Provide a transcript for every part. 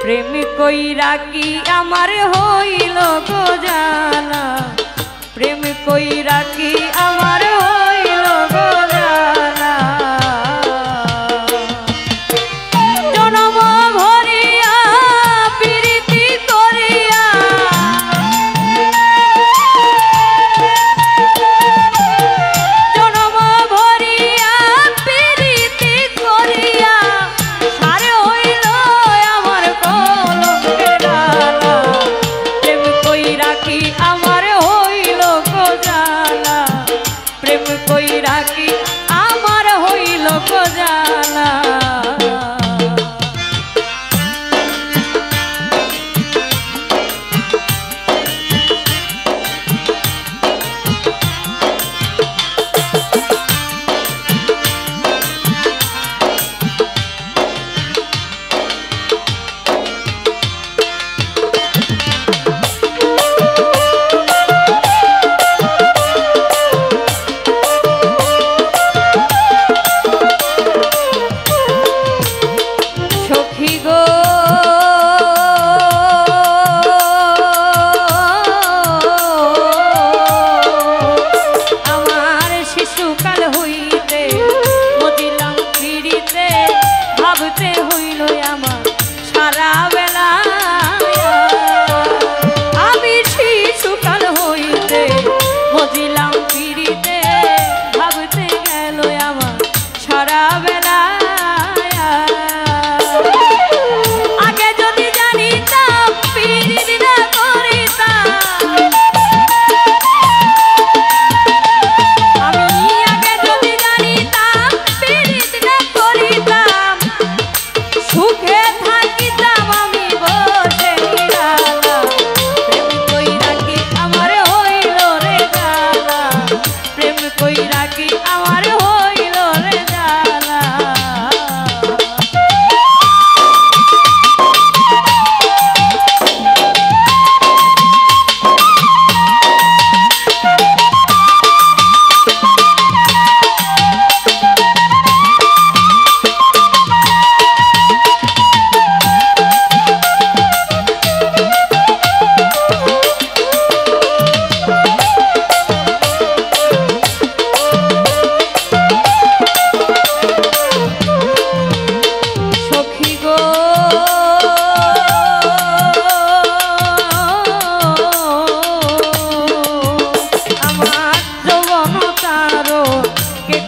প্রেম কইরা কি আমার হইল গো জানা, প্রেম কইরা কি আমার হইল গো জানা। জনম ভরিয়া প্রীতি করিয়া, জনম ভরিয়া প্রীতি করিয়া সারে হইল আমার কলঙ্কের ডালা। প্রেম কইরা কি আমার হইল গো জানা, প্রেম কইরা কি আমার হইল গো জানা।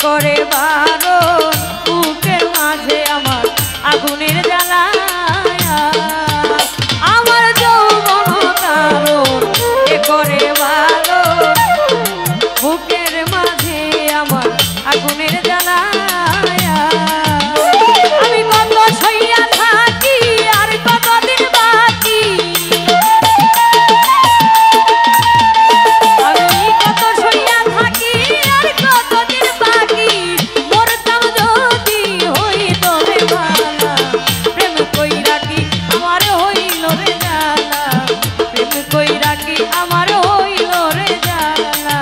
করে বারণ বুকের মাঝে আমার আগুনের জ্বালা, আমার যৌবন কারণ কে করে বারণ বুকের মাঝে আমার আগুনের জ্বালা। আমি কত সইয়া থাকি আর কতদিন বাকি, আমি কত সইয়া থাকি আর কতদিন বাকি, মরতাম যদি হইত রে ভালা। প্রেম কইরা কি আমার হইল রে জানা, প্রেম কইরা কি আমার হইল রে জানা।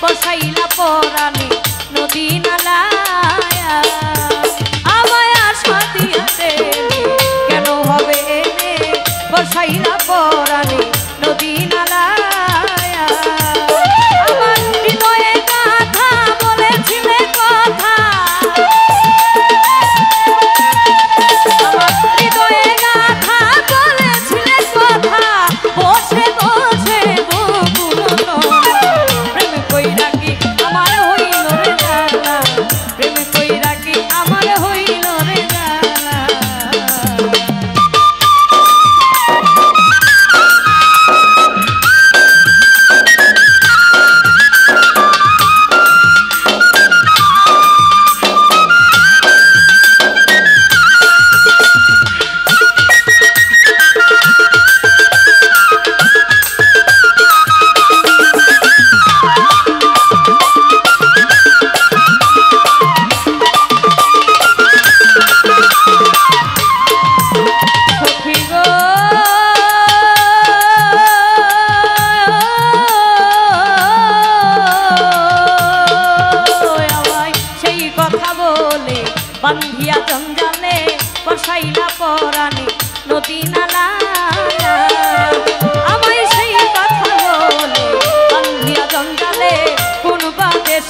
বসাইলা পরানে নদী নালায়া, আমায় আশা দিয়াতে কেন হবে এনে বসাইলা পরানে নদী নালায়া। আমার হৃদয়ে কথা বলেছিলে কথা, আমার হৃদয়ে কথা বলেছিলে কথা, বসে বসে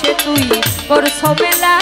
বসে তুই করছ মেলা